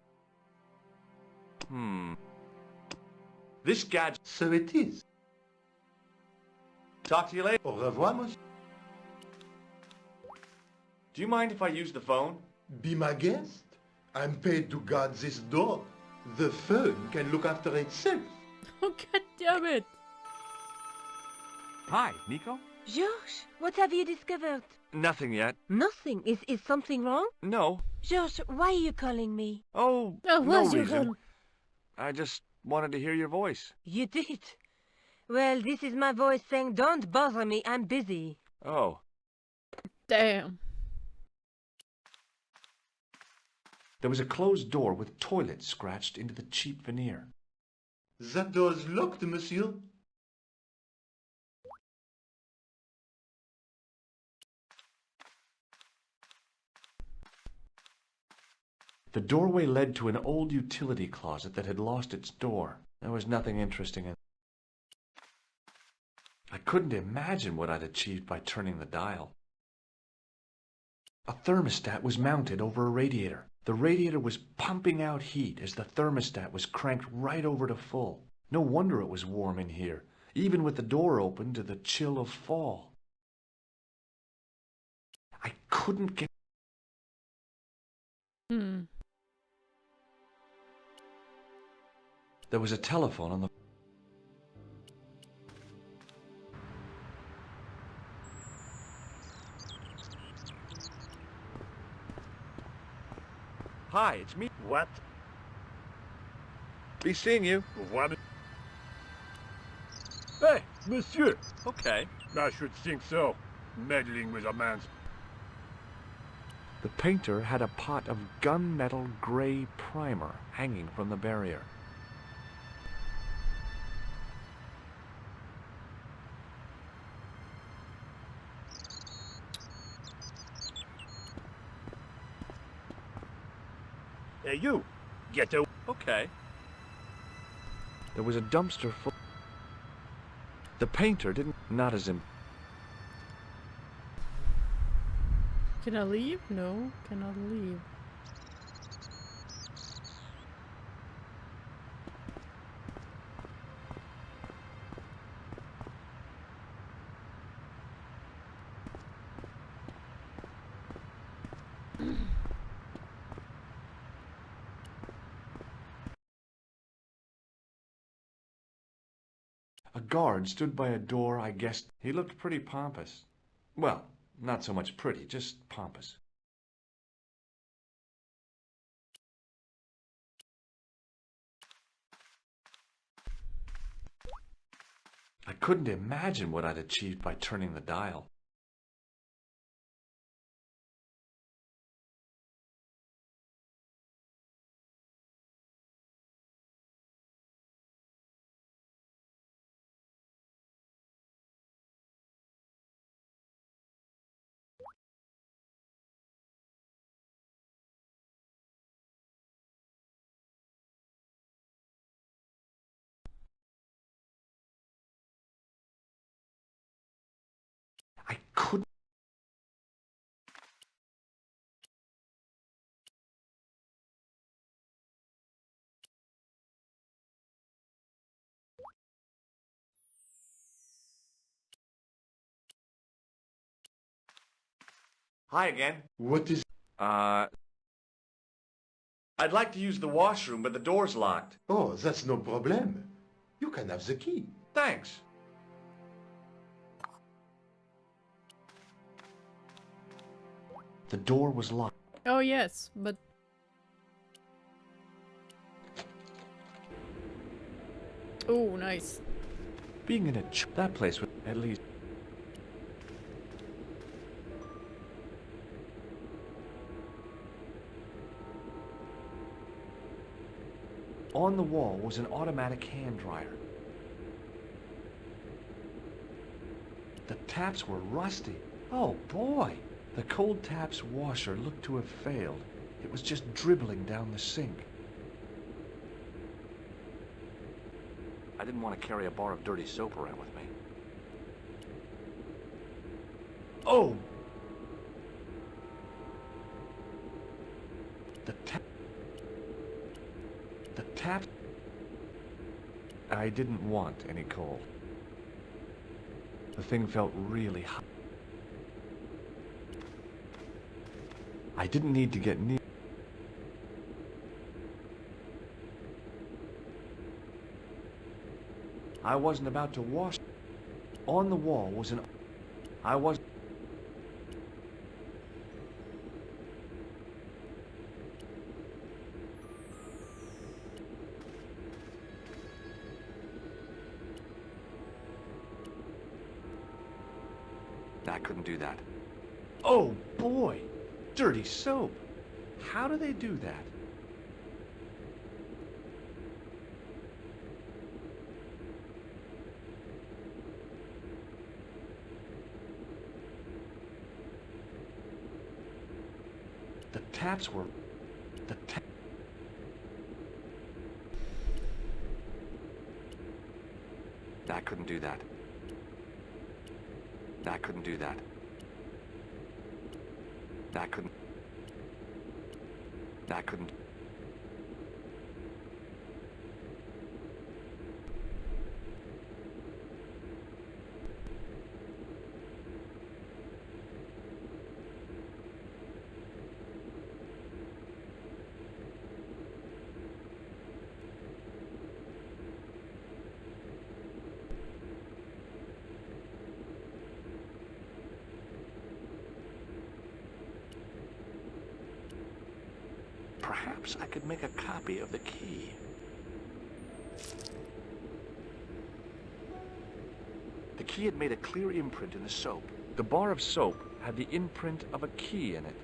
This gadget... So it is. Talk to you later. Au revoir, monsieur. Do you mind if I use the phone? Be my guest. I'm paid to guard this door. The phone can look after itself. Oh, god damn it. Hi, Nico? Georges, what have you discovered? Nothing yet. Nothing. Is something wrong? No. Georges, why are you calling me? Oh, Oh, no was you reason. gone? I just wanted to hear your voice. You did. Well, this is my voice saying, don't bother me, I'm busy. Oh. Damn. There was a closed door with toilet scratched into the cheap veneer. That door's locked, monsieur. The doorway led to an old utility closet that had lost its door. There was nothing interesting in it. I couldn't imagine what I'd achieved by turning the dial. A thermostat was mounted over a radiator. The radiator was pumping out heat as the thermostat was cranked right over to full. No wonder it was warm in here, even with the door open to the chill of fall. I couldn't get... There was a telephone on the... Hi, it's me. What? Be seeing you. What? Hey, monsieur! Okay. I should think so. Meddling with a man's... The painter had a pot of gunmetal gray primer hanging from the barrier. Hey, you! Get out! Okay. There was a dumpster full... The painter didn't... Not as in... Can I leave? No, cannot leave. A guard stood by a door. I guessed he looked pretty pompous. Well, not so much pretty, just pompous. I couldn't imagine what I'd achieved by turning the dial. I Hi again. What is... I'd like to use the washroom, but the door's locked. Oh, that's no problem. You can have the key. Thanks. The door was locked. Oh yes, but oh nice. Being in that place would at least... On the wall was an automatic hand dryer. The taps were rusty. Oh boy! The cold taps washer looked to have failed. It was just dribbling down the sink. I didn't want to carry a bar of dirty soap around with me. Oh! The tap... I didn't want any coal. The thing felt really hot. I didn't need to get near. I wasn't about to wash. On the wall was an... I was... I couldn't do that. Oh boy! Dirty soap! How do they do that? The taps were... I couldn't do that. I couldn't do that. I couldn't... Perhaps I could make a copy of the key. The key had made a clear imprint in the soap. The bar of soap had the imprint of a key in it.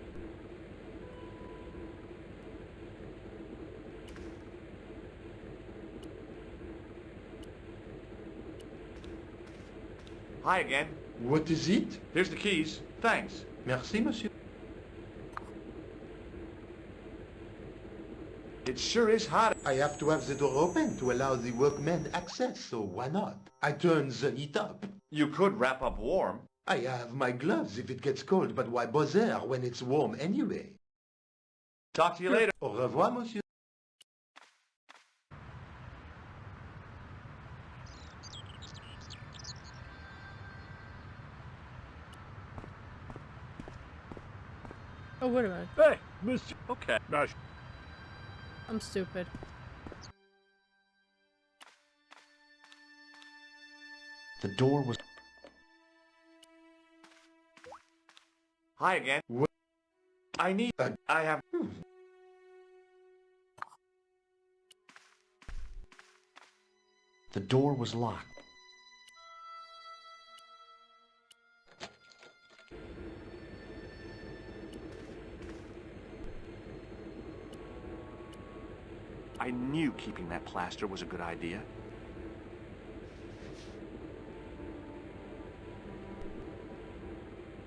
Hi again. What is it? Here's the keys. Thanks. Merci, monsieur. It sure is hot. I have to have the door open to allow the workmen access, so why not? I turn the heat up. You could wrap up warm. I have my gloves if it gets cold, but why bother when it's warm anyway? Talk to you later. Au revoir, monsieur. Oh wait a minute. Hey, monsieur. Okay. Gosh. I'm stupid. The door was... Hi again. What? I need... I have... The door was locked. I knew keeping that plaster was a good idea.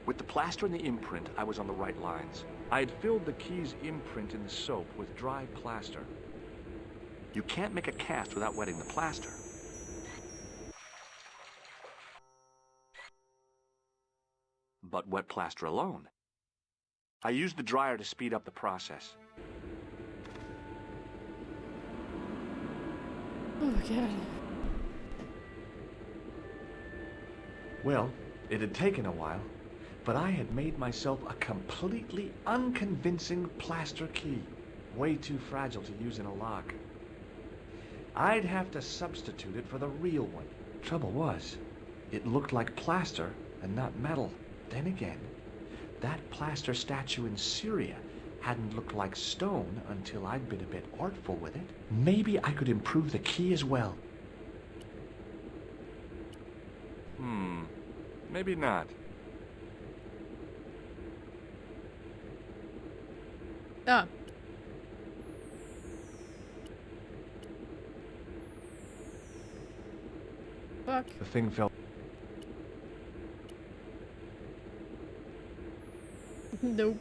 With the plaster and the imprint, I was on the right lines. I had filled the key's imprint in the soap with dry plaster. You can't make a cast without wetting the plaster. But wet plaster alone. I used the dryer to speed up the process. Oh god. Well, it had taken a while. But I had made myself a completely unconvincing plaster key, way too fragile to use in a lock. I'd have to substitute it for the real one. Trouble was, it looked like plaster and not metal. Then again, that plaster statue in Syria hadn't looked like stone until I'd been a bit artful with it. Maybe I could improve the key as well. Maybe not. Ah. Fuck. The thing fell. Nope.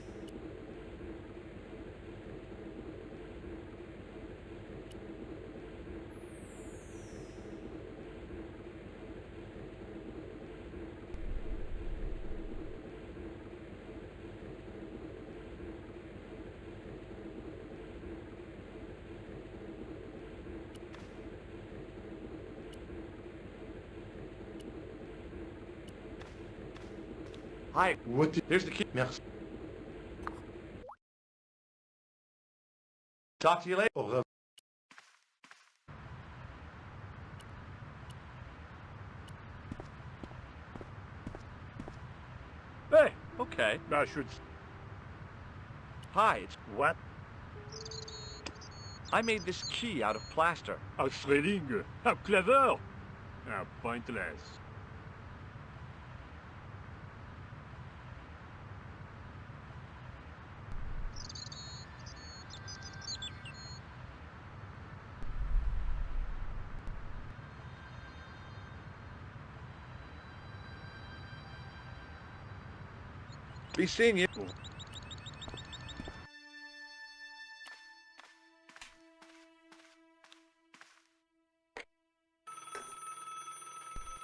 Hi. What? Here's the key. Merci. Talk to you later. Au revoir. Hey, okay. I should... Hi, it's... What? I made this key out of plaster. How thrilling! How clever! How pointless. Be seeing you.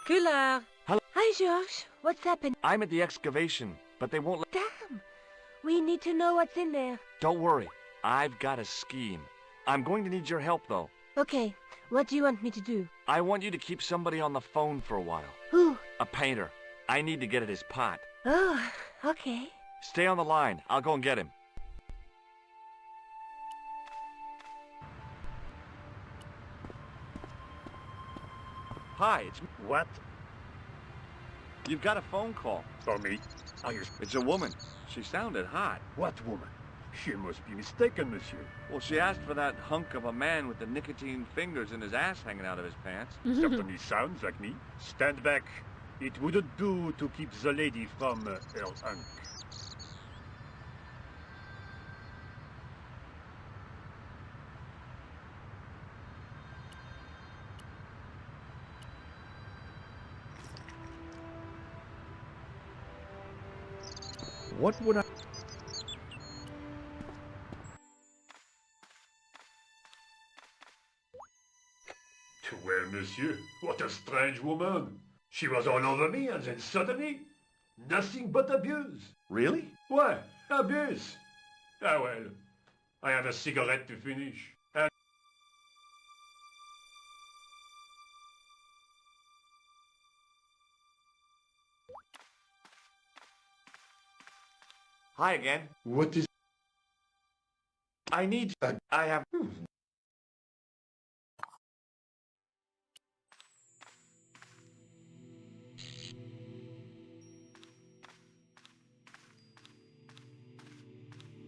Couleur. Hello. Hi, Georges. What's happened? I'm at the excavation, but they won't let... Damn. We need to know what's in there. Don't worry. I've got a scheme. I'm going to need your help, though. Okay. What do you want me to do? I want you to keep somebody on the phone for a while. Who? A painter. I need to get at his pot. Oh, okay. Stay on the line. I'll go and get him. Hi, it's... What? You've got a phone call. For me? Are you... It's a woman. She sounded hot. What woman? She must be mistaken, monsieur. Well, she asked for that hunk of a man with the nicotine fingers and his ass hanging out of his pants. Certainly sounds like me. Stand back. It wouldn't do to keep the lady from her hunk. What would I... Well, monsieur, what a strange woman. She was all over me, and then suddenly, nothing but abuse. Really? Why, abuse? Ah well, I have a cigarette to finish. And Hi again. What is... I need... I have...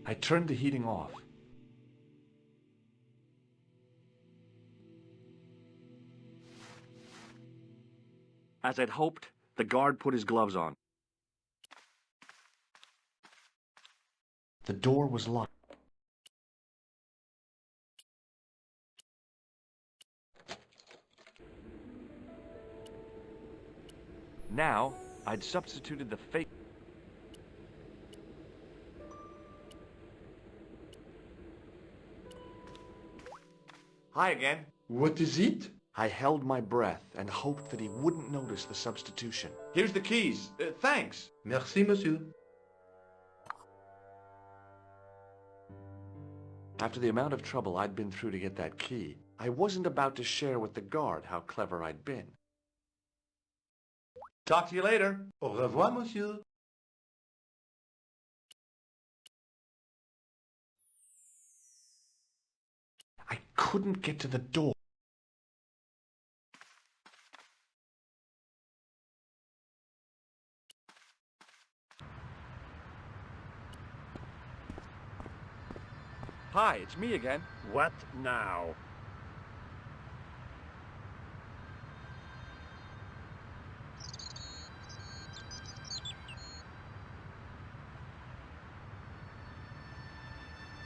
I turned the heating off. As I'd hoped, the guard put his gloves on. The door was locked. Now, I'd substituted the fake... Hi again. What is it? I held my breath and hoped that he wouldn't notice the substitution. Here's the keys. Thanks. Merci, monsieur. After the amount of trouble I'd been through to get that key, I wasn't about to share with the guard how clever I'd been. Talk to you later. Au revoir, monsieur. couldn't get to the door. Hi, it's me again. What now?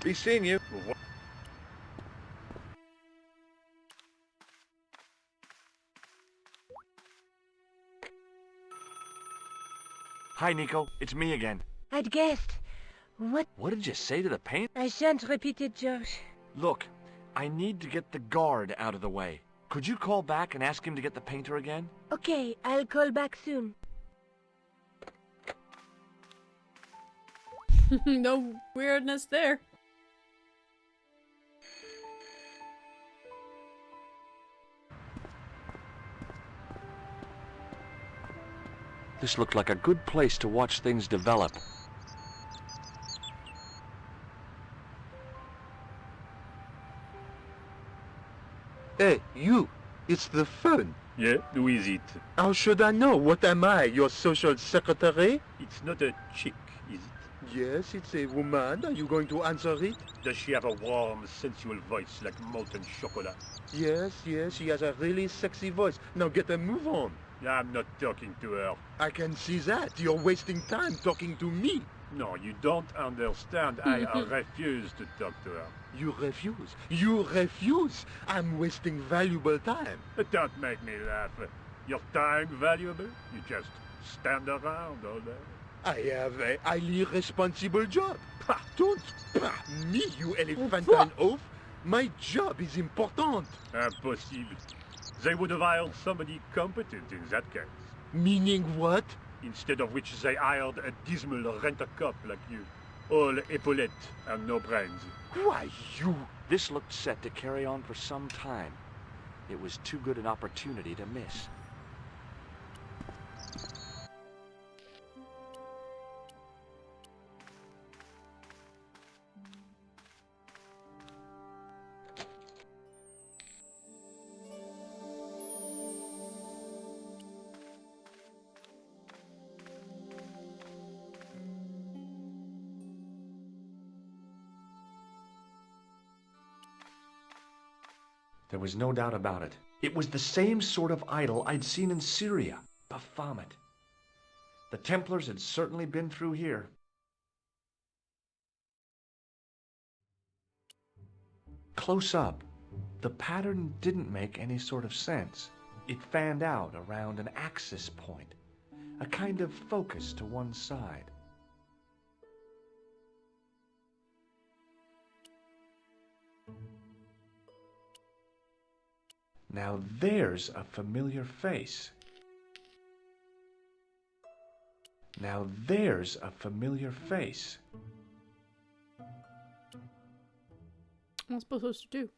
Be seeing you. Hi, Nico. It's me again. I'd guessed. What? What did you say to the paint? I shan't repeat it, Josh. Look, I need to get the guard out of the way. Could you call back and ask him to get the painter again? Okay, I'll call back soon. No weirdness there. This looked like a good place to watch things develop. Hey, you! It's the phone. Yeah, who is it? How should I know? What am I, your social secretary? It's not a chick, is it? Yes, it's a woman. Are you going to answer it? Does she have a warm, sensual voice like molten chocolate? Yes, she has a really sexy voice. Now get a move on. I'm not talking to her. I can see that. You're wasting time talking to me. No, you don't understand. I refuse to talk to her. You refuse. You refuse. I'm wasting valuable time. Don't make me laugh. Your time valuable? You just stand around all day. I have a highly responsible job. Don't me, you elephantine oaf. My job is important. Impossible. They would have hired somebody competent in that case. Meaning what? Instead of which they hired a dismal rent-a-cop like you. All epaulettes and no brains. Why, you... This looked set to carry on for some time. It was too good an opportunity to miss. There was no doubt about it. It was the same sort of idol I'd seen in Syria, Baphomet. The Templars had certainly been through here. Close up, the pattern didn't make any sort of sense. It fanned out around an axis point, a kind of focus to one side. Now there's a familiar face. Now there's a familiar face. What's I supposed to do?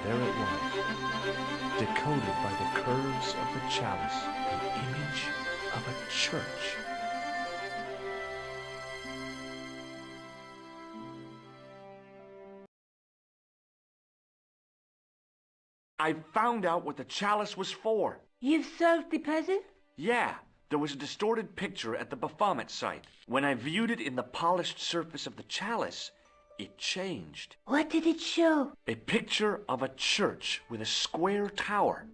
There it was, decoded by the curves of the chalice, the image of a church. I found out what the chalice was for. You've solved the puzzle? Yeah, there was a distorted picture at the Baphomet site. When I viewed it in the polished surface of the chalice, it changed. What did it show? A picture of a church with a square tower.